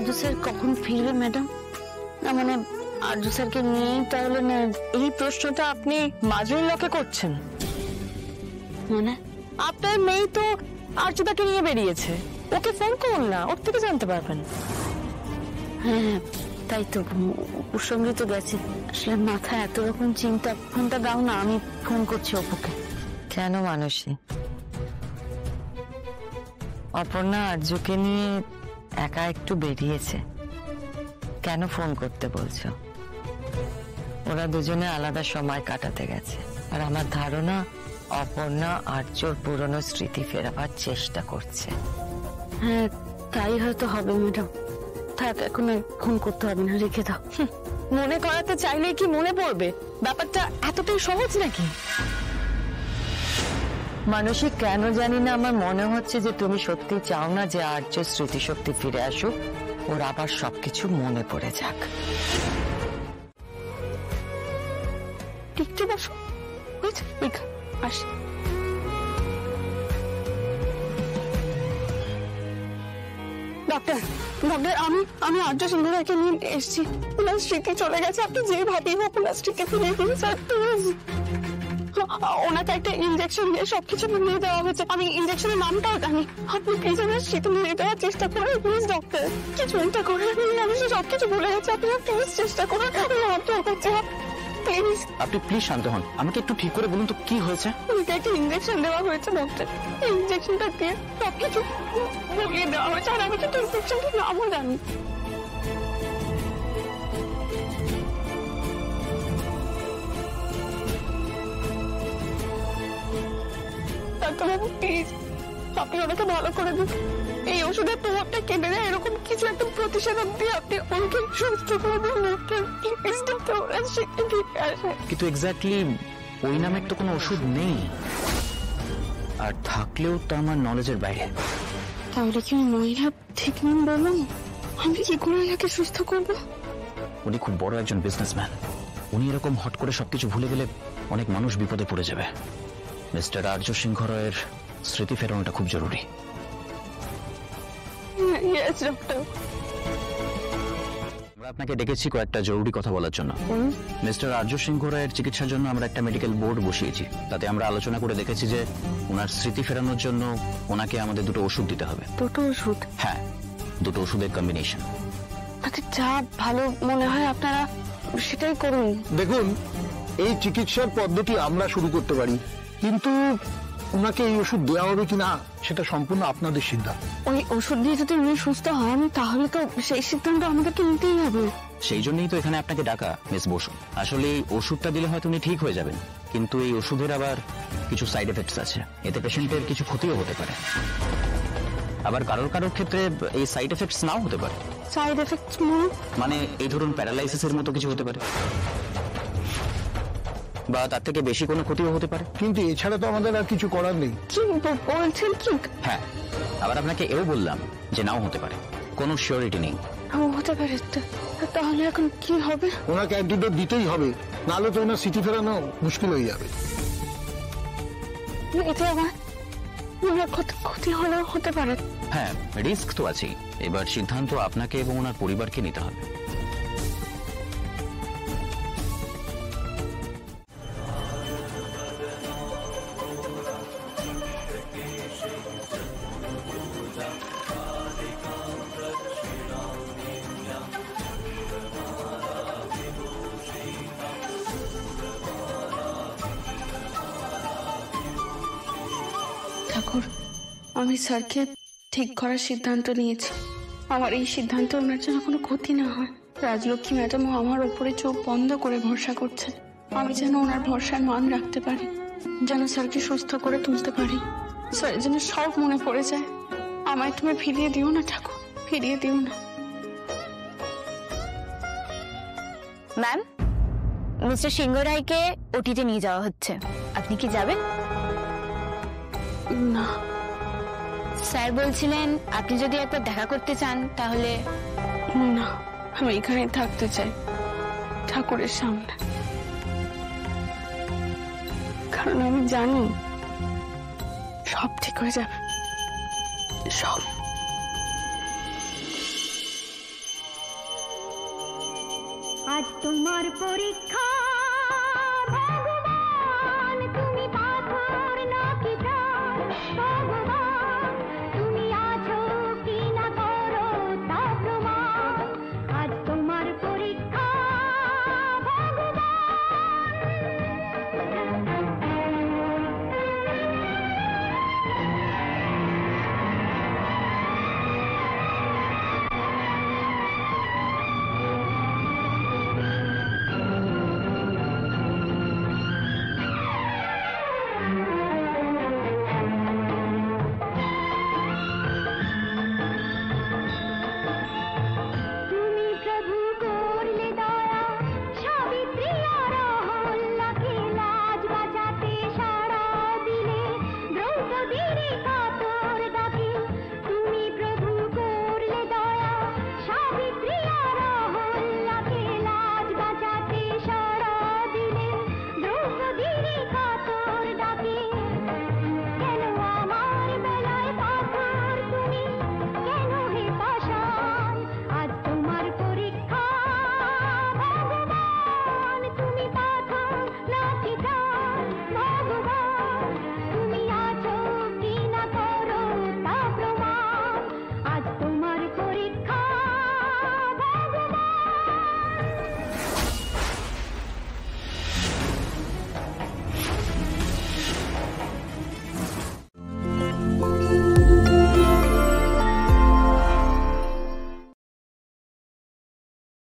আর্য sir কখন ফিরবে madam? না মানে আর্য স্যারকে নিয়েই তাহলে না? এই প্রশ্নটা আপনি মাজরুল্লাহকে করছেন? মানে আপনার মেয়ে তো আর্যদাকে নিয়ে বেরিয়েছে, ওকে ফোন করুন না, ওর থেকে জানতে পারবেন। হ্যাঁ তাই তো, ওর সঙ্গে তো গেছে। আসলে মাথায় এত রকম চিন্তা। ফোনটা দাও না, আমি ফোন করছি অপুকে। কেন মানসী? অপর্ণা আর্যকে নিয়ে একা একটু বেরিয়েছে, কেন ফোন করতে বলছো? ওরা দুজনে আলাদা সময় কাটাতে গেছে, আর আমার ধারণা অপর্ণা আর্যর পুরনো স্মৃতি ফেরাবার চেষ্টা করছে। হ্যাঁ তাই হয়তো হবে ম্যাডাম। থাক, এখন আর ফোন করতে হবে না, রেখে দাও। মনে করাতে চাইলে কি মনে পড়বে? ব্যাপারটা এতটাই সহজ নাকি? মানসী, কেন জানি না আমার মনে হচ্ছে যে তুমি সত্যি চাও না যে আর্য স্মৃতিশক্তি ফিরে আসুক, ওর আবার সবকিছু মনে পড়ে যাক। একটু বসো, আসি। ডক্টর ডক্টর, আমি আর্য সিংহরায়কে নিয়ে এসেছি। ওনার স্মৃতি চলে গেছে, আপনি যে ভাবিয়ে ওনার স্মৃতি ফিরিয়ে দিন স্যার প্লিজ। ওনাকে একটা ইনজেকশন দিয়ে সবকিছু মিলিয়ে দেওয়া হয়েছে, আমি ইনজেকশনের নামটাও জানি। আপনি প্লিজ ওনার স্মৃতি মিলিয়ে দেওয়ার চেষ্টা করুন প্লিজ ডক্টর, কিছু একটা করে। আমি সবকিছু ভুলে গেছি, আপনি প্লিজ চেষ্টা করুন। প্লিজ আপনি প্লিজ শান্ত হন, আমাকে একটু ঠিক করে বলুন তো কি হয়েছে। ওনাকে একটা ইনজেকশন দেওয়া হয়েছে ডক্টর, ইনজেকশনটা দিয়ে সবকিছু ভুলিয়ে দেওয়া হয়েছে, আর আমি কিন্তু ইনজেকশনটার নামও জানি। ডাক্তারবাবু প্লিজ আপনি ওনাকে ভালো করে দিন। এই ওষুধের প্রভাবটা কেটে দেয়, এরকম কিছু একটা প্রতিষেধক দিয়ে আপনি ওনাকে সুস্থ করে দিন ডক্টর প্লিজ। ডক্টর ওরা শিখতে ঠিক আছে, কিন্তু এক্স্যাক্টলি ওই নামের তো কোনো ওষুধ নেই, আর থাকলেও তো আমার নলেজের বাইরে। তাহলে কি মহিলা ঠিক নাম বললাম? আমি কি করে এনাকে সুস্থ করবো? উনি খুব বড় একজন বিজনেসম্যান, উনি এরকম হট করে সবকিছু ভুলে গেলে অনেক মানুষ বিপদে পড়ে যাবে। মিস্টার আর্য সিংহ রায়ের স্মৃতি ফেরানোটা খুব জরুরি। Yes doctor. আমরা আপনাকে ডেকেছি কয়েকটা জরুরি কথা বলার জন্য। মিস্টার আর্য সিংহ রায়ের চিকিৎসার জন্য আমরা একটা মেডিকেল বোর্ড বসিয়েছি, তাতে আমরা আলোচনা করে দেখেছি যে ওনার স্মৃতি ফেরানোর জন্য ওনাকে আমাদের দুটো ওষুধ দিতে হবে। দুটো ওষুধ? হ্যাঁ, দুটো ওষুধের কম্বিনেশন। আপনাদের যা ভালো মনে হয় আপনারা সেটাই করুন। দেখুন, এই চিকিৎসার পদ্ধতি আমরা শুরু করতে পারি, কিন্তু ওনাকে এই ওষুধ দেওয়া হবে কিনা সেটা সম্পূর্ণ আপনাদের সিদ্ধান্ত। ওই ওষুধ দিয়ে যদি উনি সুস্থ হন তাহলে তো সেই সিদ্ধান্ত আমাদেরকে নিতেই হবে। সেই জন্যই তো এখানে আপনাকে ডাকা মিস বসু। আসলে এই ওষুধটা দিলে হয়তো উনি ঠিক হয়ে যাবেন, কিন্তু এই ওষুধের আবার কিছু সাইড এফেক্টস আছে, এতে পেশেন্টের কিছু ক্ষতিও হতে পারে। আবার কারোর কারোর ক্ষেত্রে এই সাইড এফেক্টস নাও হতে পারে। সাইড এফেক্টস মানে এই ধরুন প্যারালাইসিসের মতো কিছু হতে পারে, বা তার থেকে বেশি কোনো ক্ষতিও হতে পারে। কিন্তু এছাড়া তো আমাদের আর কিছু করার নেই। কি বলছেন কি? হ্যাঁ, আবার আপনাকে এও বললাম যে নাও হতে পারে, কোনো সিওরিটি নেই। হতে পারে, তাহলে এখন কি হবে? ওনাকে অ্যান্টিডোট দিতেই হবে, নাহলে তো ওনার স্মৃতি ফেরানো মুশকিল হয়ে যাবে। এতে আমার ক্ষতি হলেও হতে পারে। হ্যাঁ, রিস্ক তো আছেই, এবার সিদ্ধান্ত আপনাকে এবং ওনার পরিবারকে নিতে হবে। ঠাকুর, আমি স্যারকে ঠিক করার সিদ্ধান্ত নিয়েছি। আমার এই সিদ্ধান্ত ওনার যেন কোনো ক্ষতি না হয়। রাজলক্ষ্মী ম্যাডামও আমার ওপরে চোখ বন্ধ করে ভরসা করছেন। আমি যেন ওনার ভরসার মান রাখতে পারি, যেন স্যারকে সুস্থ করে তুলতে পারি। স্যার যেন সব মনে পড়ে যায়। আমায় তুমি ফিরিয়ে দিও না ঠাকুর, ফিরিয়ে দিও না। ম্যাম, মিস্টার সিংহ রায়কে ওটিতে নিয়ে যাওয়া হচ্ছে, আপনি কি যাবেন? না, স্যার বলছিলেন আপনি যদি একবার দেখা করতে চান তাহলে। না, আমি এখানেই থাকতে চাই ঠাকুরের সামনে, কারণ আমি জানি সব ঠিক হয়ে যাবে, সব। আজ তোমার পরীক্ষা